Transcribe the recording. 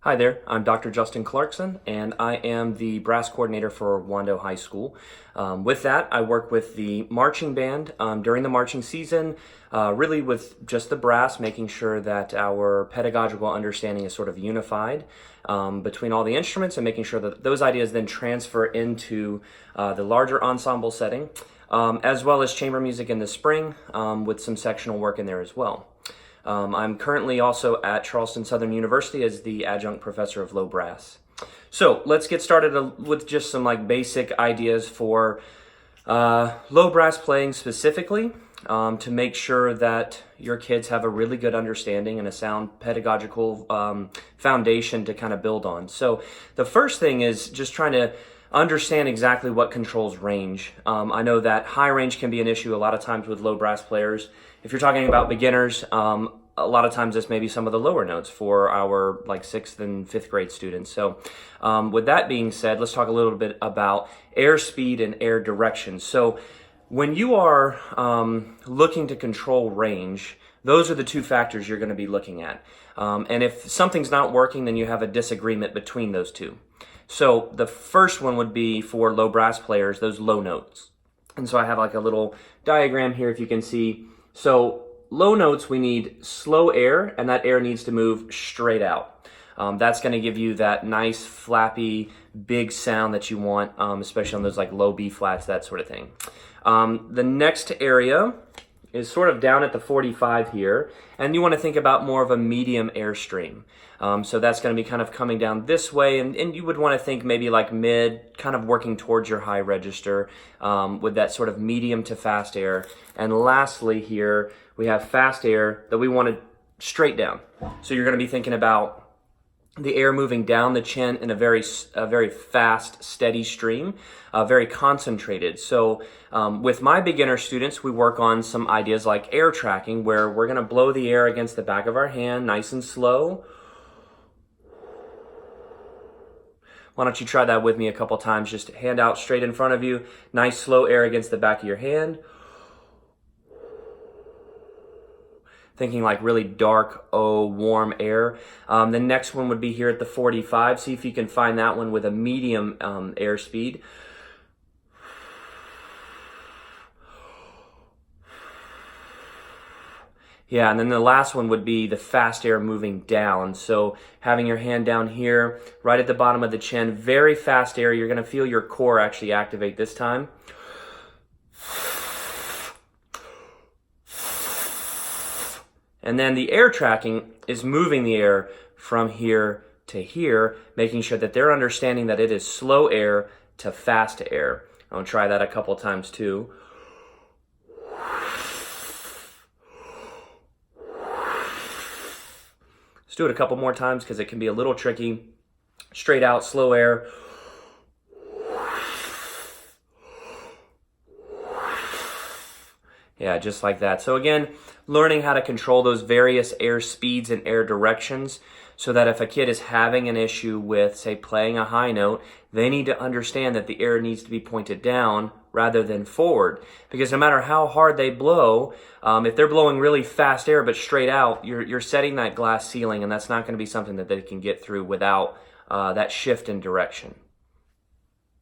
Hi there, I'm Dr. Justin Clarkson, and I am the brass coordinator for Wando High School. With that, I work with the marching band during the marching season, really with just the brass, making sure that our pedagogical understanding is sort of unified between all the instruments and making sure that those ideas then transfer into the larger ensemble setting, as well as chamber music in the spring with some sectional work in there as well. I'm currently also at Charleston Southern University as the adjunct professor of low brass. So let's get started with just some basic ideas for low brass playing specifically to make sure that your kids have a really good understanding and a sound pedagogical foundation to kind of build on. So the first thing is just trying to understand exactly what controls range. I know that high range can be an issue a lot of times with low brass players. If you're talking about beginners, a lot of times this may be some of the lower notes for our 6th and 5th grade students. So with that being said, let's talk a little bit about air speed and air direction. So when you are looking to control range, those are the two factors you're going to be looking at. And if something's not working, then you have a disagreement between those two. So the first one would be for low brass players, those low notes. And so I have a little diagram here if you can see. So low notes, we need slow air, and that air needs to move straight out. That's going to give you that nice, flappy, big sound that you want, especially on those low B flats, that sort of thing. The next area is sort of down at the 45 here, and you want to think about more of a medium airstream. So that's going to be kind of coming down this way, and you would want to think maybe mid, kind of working towards your high register with that sort of medium to fast air. And lastly here, we have fast air that we want to straight down. So you're going to be thinking about the air moving down the chin in a very fast, steady stream, very concentrated. So with my beginner students, we work on some ideas like air tracking, where we're going to blow the air against the back of our hand, nice and slow. Why don't you try that with me a couple times? Just hand out straight in front of you, nice slow air against the back of your hand. Thinking really dark, warm air. The next one would be here at the 45. See if you can find that one with a medium air speed. Yeah, and then the last one would be the fast air moving down. So having your hand down here, right at the bottom of the chin, very fast air. You're going to feel your core actually activate this time. And then the air tracking is moving the air from here to here, making sure that they're understanding that it is slow air to fast air. I'll try that a couple times too. Let's do it a couple more times because it can be a little tricky. Straight out, slow air. Yeah, just like that. So again, learning how to control those various air speeds and air directions so that if a kid is having an issue with, say, playing a high note, they need to understand that the air needs to be pointed down rather than forward. Because no matter how hard they blow, if they're blowing really fast air but straight out, you're setting that glass ceiling, and that's not going to be something that they can get through without that shift in direction.